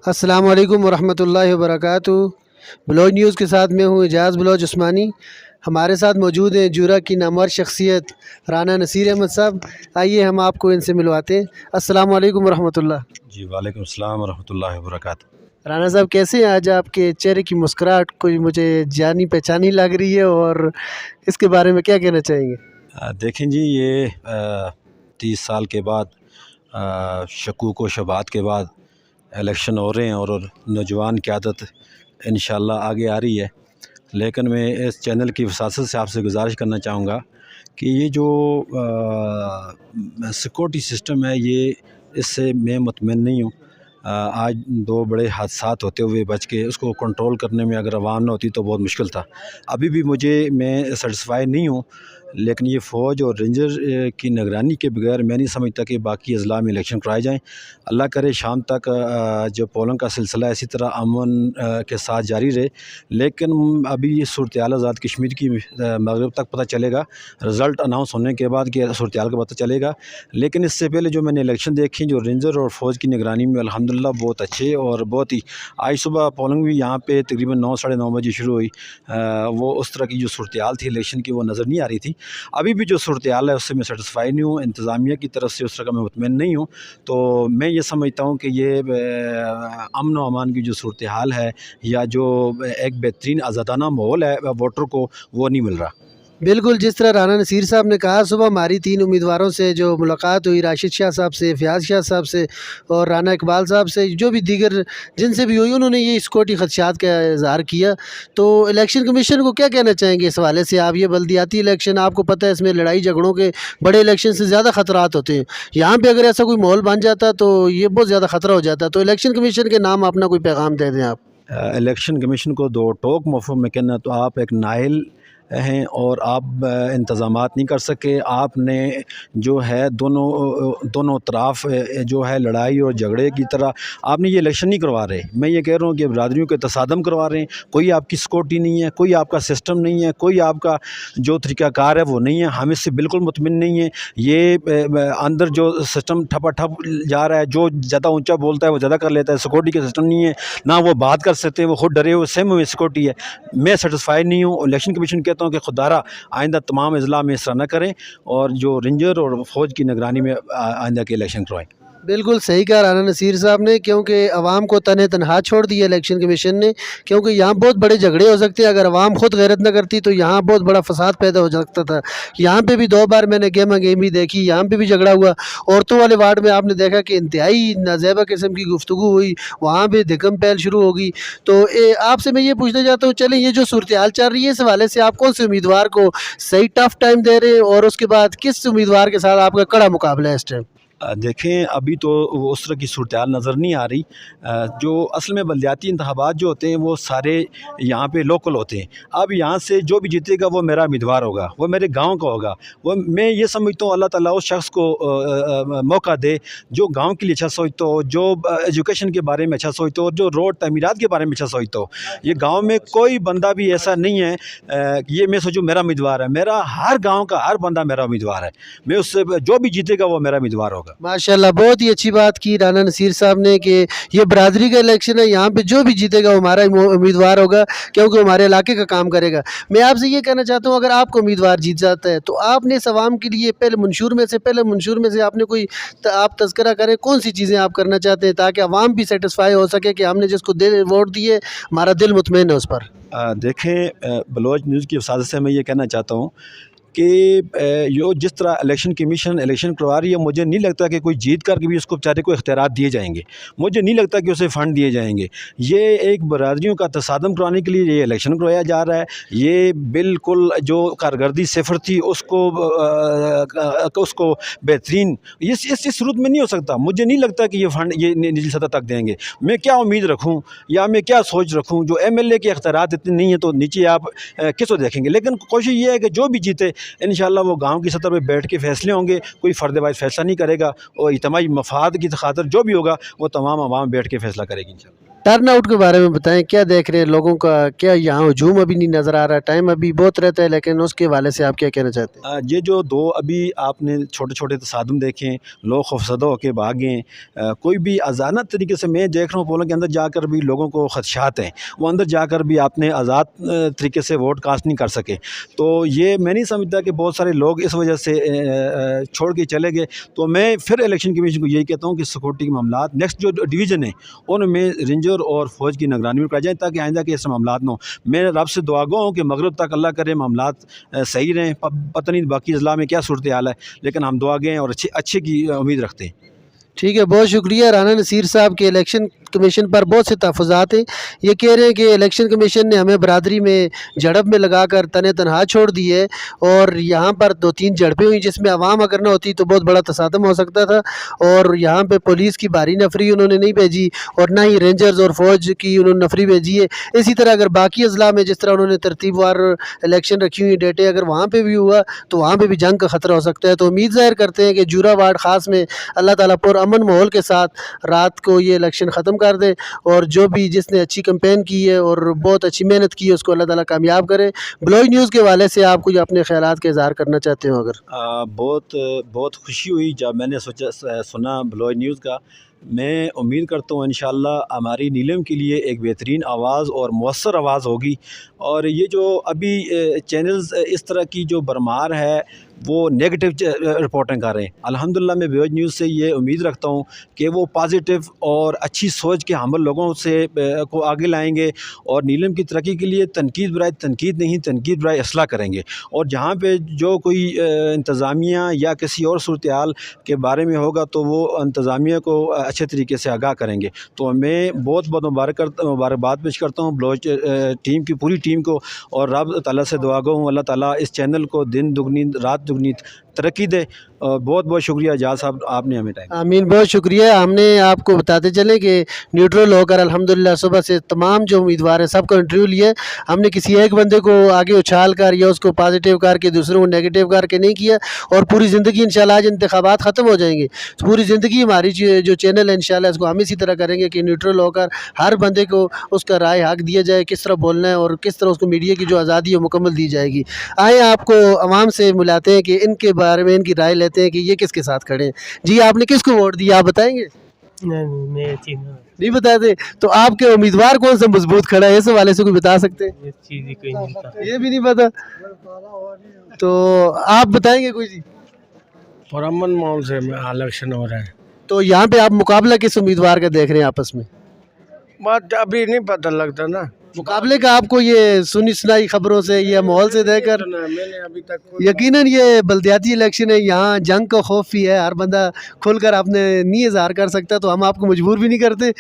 अस्सलाम वालेकुम वरहमतुल्लाहि वबरकातुहू। बलोच न्यूज़ के साथ मैं हूँ एजाज़ बलोच उस्मानी। हमारे साथ मौजूद हैं जुरा की नामवर शख्सियत राना नसीर अहमद साहब। आइए हम आपको इनसे मिलवाते हैं। अस्सलाम वालेकुम वरहमतुल्लाह। जी वालेकुम अस्सलाम वरहमतुल्लाहि वबरकातुहू। राना साहब कैसे हैं? आज आपके चेहरे की मुस्कुराहट कोई मुझे जानी पहचानी लग रही है, और इसके बारे में क्या कहना चाहेंगे? देखें जी, ये 30 साल के बाद, शकूक व शबात के बाद इलेक्शन हो रहे हैं और नौजवान क़यादत इंशाअल्लाह आगे आ रही है। लेकिन मैं इस चैनल की वसासत से आपसे गुजारिश करना चाहूँगा कि ये जो सिक्योरिटी सिस्टम है, ये इससे मैं मुतमईन नहीं हूँ। आज दो बड़े हादसात होते हुए बच के उसको कंट्रोल करने में अगर आवाम ना होती तो बहुत मुश्किल था। अभी भी मैं सेटिस्फाई नहीं हूँ, लेकिन ये फ़ौज और रेंजर की निगरानी के बगैर मैं नहीं समझता कि बाकी अज़ला में इलेक्शन कराए जाएँ। अल्लाह करे शाम तक जो पोलिंग का सिलसिला इसी तरह अमन के साथ जारी रहे। लेकिन अभी ये सूरत-ए-हाल आज़ाद कश्मीर की मगरिब तक पता चलेगा, रिज़ल्ट अनाउंस होने के बाद कि सूरत-ए-हाल का पता चलेगा। लेकिन इससे पहले जो मैंने इलेक्शन देखे, जो रेंजर और फ़ौज की निगरानी में अल्हम्दुलिल्लाह बहुत अच्छे और बहुत ही, आज सुबह पोलिंग भी यहाँ पे तकरीबन 9 साढ़े 9 बजे शुरू हुई। वो उस तरह की जो सूरत-ए-हाल थी इलेक्शन की, वो नज़र नहीं आ रही थी। अभी भी जो सूरत-ए-हाल है उससे मैं सेटिस्फाई नहीं हूँ, इंतज़ामिया की तरफ से उस तरह का मैं मुतमईन नहीं हूँ। तो मैं ये समझता हूँ कि ये अमन व अमान की जो सूरत-ए-हाल है, या जो एक बेहतरीन आज़ादाना माहौल है वोटर को, वो नहीं मिल रहा। बिल्कुल, जिस तरह राना नसीर साहब ने कहा, सुबह हमारी 3 उम्मीदवारों से जो मुलाकात हुई, राशिद शाह साहब से, फ़याज़ शाह साहब से और राना इकबाल साहब से, जो भी दीगर जिनसे भी हुई, उन्होंने ये सिक्योरिटी खदशात का इज़हार किया। तो इलेक्शन कमीशन को क्या कहना चाहेंगे इस हवाले से? आप, ये बल्दियाती इलेक्शन, आपको पता है इसमें लड़ाई झगड़ों के, बड़े इलेक्शन से ज़्यादा ख़तरात होते हैं। यहाँ पे अगर ऐसा कोई माहौल बन जाता तो ये बहुत ज़्यादा ख़तरा हो जाता। तो इलेक्शन कमीशन के नाम अपना कोई पैगाम दे दें आप। इलेक्शन कमीशन को दो टोक मफ़हूम में कहना, तो आप एक नाअहल हैं और आप इंतज़ामात नहीं कर सके। आपने जो है दोनों तरफ जो है लड़ाई और झगड़े की तरह आपने ये इलेक्शन नहीं करवा रहे। मैं ये कह रहा हूँ कि बरादरियों के तसादम करवा रहे हैं। कोई आपकी सिक्योरिटी नहीं है, कोई आपका सिस्टम नहीं है, कोई आपका जो तरीक़ाकार है वो नहीं है। हम इससे बिल्कुल मुतमिन नहीं है। ये अंदर जो सिस्टम ठपाठप जा रहा है, जो ज़्यादा ऊँचा बोलता है वो ज़्यादा कर लेता है। सिक्योरिटी का सिस्टम नहीं है, ना वो बात कर सकते हैं, वो खुद डरे हुए सेम में सिक्योरिटी है। मैं सेटिस्फाई नहीं हूँ। इलेक्शन कमीशन कहता हूँ कि खुदारा आइंदा तमाम अज़ला में इस तरह न करें और जो रेंजर और फ़ौज की निगरानी में आइंदा के इलेक्शन करवाएँ। बिल्कुल सही कहा राना नसीर साहब ने, क्योंकि अवाम को तने तनहा छोड़ दिया इलेक्शन कमीशन ने। क्योंकि यहाँ बहुत बड़े झगड़े हो सकते हैं, अगर अवाम खुद गैरत न करती तो यहाँ बहुत बड़ा फसाद पैदा हो सकता था। यहाँ पे भी 2 बार मैंने गेमा गेमी देखी, यहाँ पे भी झगड़ा हुआ। औरतों वाले वार्ड में आपने देखा कि इंतहाई नाज़ेबा किस्म की गुफ्तगू हुई, वहाँ भी धिकम पहल शुरू हो गई। तो आपसे मैं ये पूछना चाहता हूँ, चलें ये जो सूरत हाल चल रही है, इस हवाले से आप कौन से उम्मीदवार को सही टफ टाइम दे रहे हैं, और उसके बाद किस उम्मीदवार के साथ आपका कड़ा मुकाबला है इस टाइम? देखें, अभी तो वो उस तरह की सूरत-ए-हाल नज़र नहीं आ रही। जो असल में बल्दियाती इंतखाबात जो होते हैं वो सारे यहाँ पे लोकल होते हैं। अब यहाँ से जो भी जीतेगा वो मेरा उम्मीदवार होगा, वो मेरे गाँव का होगा। वो मैं ये समझता हूँ अल्लाह ताला उस शख्स को मौका दे जो गाँव के लिए अच्छा सोचता हो, जो एजुकेशन के बारे में अच्छा सोचता हो, जो रोड तमीरात के बारे में अच्छा सोचता हो। ये गाँव में कोई बंदा भी ऐसा नहीं है ये मैं सोचूँ मेरा उम्मीदवार है। मेरा हर गाँव का हर बंदा मेरा उम्मीदवार है। मैं उससे जो भी जीतेगा वो मेरा उम्मीदवार होगा। माशाल्लाह, बहुत ही अच्छी बात की राना नसीर साहब ने कि ये बरादरी का इलेक्शन है, यहाँ पे जो भी जीतेगा वो हमारा उम्मीदवार होगा, क्योंकि हमारे इलाके का काम करेगा। मैं आपसे ये कहना चाहता हूँ, अगर आपको उम्मीदवार जीत जाता है तो आपने इस अवाम के लिए पहले मंशूर में से आपने कोई आप तज़किरा करें, कौन सी चीज़ें आप करना चाहते हैं ताकि अवाम भी सेटिस्फाई हो सके कि हमने जिसको दिल वोट दिए, हमारा दिल मुतमईन है उस पर। देखें, बलोच न्यूज़ की वसादत से मैं ये कहना चाहता हूँ कि यो जिस तरह इलेक्शन कमीशन इलेक्शन करवा रही है, मुझे नहीं लगता कि कोई जीत कर के भी उसको बेचारे को इख्तियारात दिए जाएंगे। मुझे नहीं लगता कि उसे फ़ंड दिए जाएंगे। ये एक बरादरियों का तसादम कराने के लिए ये इलेक्शन करवाया जा रहा है। ये बिल्कुल जो कारकर्दगी सिफर थी उसको बेहतरीन इस सूरत में नहीं हो सकता। मुझे नहीं लगता कि ये फ़ंड ये निचली सतह तक देंगे। मैं क्या उम्मीद रखूँ या मैं क्या सोच रखूँ? जो MLA के इख्तियारात इतने नहीं है तो नीचे आप किसको देखेंगे? लेकिन कोशिश ये है कि जो भी जीते इंशाअल्लाह वो गाँव की सतह पे बैठ के फैसले होंगे। कोई फ़र्द वाइज़ फैसला नहीं करेगा और इज्तिमाई मफाद की खातिर जो भी होगा वो तमाम अवाम बैठ के फैसला करेगी इंशाअल्लाह। टर्न आउट के बारे में बताएं, क्या देख रहे हैं लोगों का, क्या यहाँ हजूम अभी नहीं नज़र आ रहा, टाइम अभी बहुत रहता है, लेकिन उसके हवाले से आप क्या कहना चाहते हैं? ये जो दो अभी आपने छोटे छोटे तसादुम देखे, लोग खौफजदा होकर भागे, कोई भी आज़ाना तरीके से मैं देख रहा हूँ पोलों के अंदर जाकर भी लोगों को खदशात हैं, वो अंदर जाकर भी आपने आज़ाद तरीके से वोट कास्ट नहीं कर सके। तो ये मैं नहीं समझता कि बहुत सारे लोग इस वजह से छोड़ के चले गए। तो मैं फिर इलेक्शन कमीशन को यही कहता हूँ कि सिक्योरिटी के मामला नेक्स्ट जो डिवीज़न है उनमें रेंजर और फौज की निगरानी में कराए जाए, ताकि आइंदा के ऐसे मामला ना हो। मैं रब से दुआ गो हूँ कि मगरब तक अल्लाह करे मामला सही रहें। पता नहीं बाकी अज़ला में क्या सूरत हाल है, लेकिन हम दुआ गए और अच्छे अच्छे की उम्मीद रखते हैं। ठीक है, बहुत शुक्रिया राना नसीर साहब के इलेक्शन कमीशन पर बहुत से तहफ़्फ़ुज़ात हैं। ये कह रहे हैं कि इलेक्शन कमीशन ने हमें बरादरी में झड़प में लगाकर तने तनहा छोड़ दी है, और यहाँ पर 2-3 झड़पें हुई जिसमें अवाम अगर ना होती तो बहुत बड़ा तसादम हो सकता था, और यहाँ पे पुलिस की भारी नफरी उन्होंने नहीं भेजी और ना ही रेंजर्स और फ़ौज की उन्होंने नफरी भेजी है। इसी तरह अगर बाकी अज़ला में जिस तरह उन्होंने तरतीबवार इलेक्शन रखी हुई डेटें, अगर वहाँ पर भी हुआ तो वहाँ पर भी जंग का ख़तरा हो सकता है। तो उम्मीद ज़ाहिर करते हैं कि जूरा वार्ड ख़ास में अल्लाह ताला पुरअमन माहौल के साथ रात को ये इलेक्शन ख़त्म कर दे, और जो भी जिसने अच्छी कैंपेन की है और बहुत अच्छी मेहनत की है उसको अल्लाह ताला कामयाब करे। ब्लॉग न्यूज़ के हवाले से आप कुछ अपने ख़यालात का इज़हार करना चाहते हो अगर? बहुत खुशी हुई जब मैंने सुना ब्लॉग न्यूज़ का। मैं उम्मीद करता हूँ इंशाअल्लाह हमारी नीलम के लिए एक बेहतरीन आवाज़ और मौसर आवाज़ होगी। और ये जो अभी चैनल्स इस तरह की जो भरमार है वो नेगेटिव रिपोर्टिंग कर रहे हैं, अल्हम्दुलिल्लाह मैं ब्लॉग न्यूज़ से ये उम्मीद रखता हूँ कि वो पॉजिटिव और अच्छी सोच के हमल लोगों से को आगे लाएंगे और नीलम की तरक्की के लिए तनकीद बराए तनकीद नहीं, तनकीद बराए असलाह करेंगे। और जहाँ पे जो कोई इंतज़ामिया या किसी और सूरत हाल के बारे में होगा तो वो इंतज़ामिया को अच्छे तरीके से आगाह करेंगे। तो मैं बहुत बहुत मुबारकबाद पेश करता हूँ ब्लॉग टीम की, पूरी टीम को, और रब ताला से दुआ गो हूँ अल्लाह ताला इस चैनल को दिन दुगनी रात दुगनी तरक्की दे। बहुत बहुत शुक्रिया एजाज साहब, आपने हमें टाइम। आमीन, बहुत शुक्रिया। हमने आपको बताते चले कि न्यूट्रल होकर अल्हम्दुलिल्लाह सुबह से तमाम जो उम्मीदवार हैं सबका इंटरव्यू लिए। हमने किसी एक बंदे को आगे उछाल कर या उसको पॉजिटिव करके दूसरों को नेगेटिव करके नहीं किया। और पूरी ज़िंदगी इंशाल्लाह आज इंतखाबात ख़त्म हो जाएंगे तो पूरी ज़िंदगी हमारी जो चैनल है इंशाल्लाह इसको हम इसी तरह करेंगे कि न्यूट्रल होकर हर बंदे को उसका राय हक दिया जाए, किस तरह बोलना है और किस तरह उसको मीडिया की जो आज़ादी है मुकम्मल दी जाएगी। आए आपको आवाम से मिलाते हैं कि इनके बारे में इनकी राय लेते हैं कि ये किसके साथ खड़े हैं। जी, आपने किसको वोट दिया आप बताएंगे? नहीं, मैं चीज़ नहीं बताते तो आपके उम्मीदवार कौन सा मजबूत खड़ा है, इस हवाले से कुछ बता सकते हैं? ये चीज़ ही कोई नहीं पता। ये भी नहीं पता, तो आप बताएंगे कोई जी? पुरअमन माहौल से इलेक्शन हो रहा है। तो यहाँ पे आप मुकाबला किस उम्मीदवार का देख रहे हैं आपस में? बात अभी नहीं पता लगता ना, मुकाबले का आपको ये सुनी सुनाई खबरों से या माहौल से देखकर मैंने अभी तक यकीनन ये बल्दियाती इलेक्शन है, यहाँ जंग का खौफ भी है, हर बंदा खुलकर आपने नहीं इजहार कर सकता, तो हम आपको मजबूर भी नहीं करते।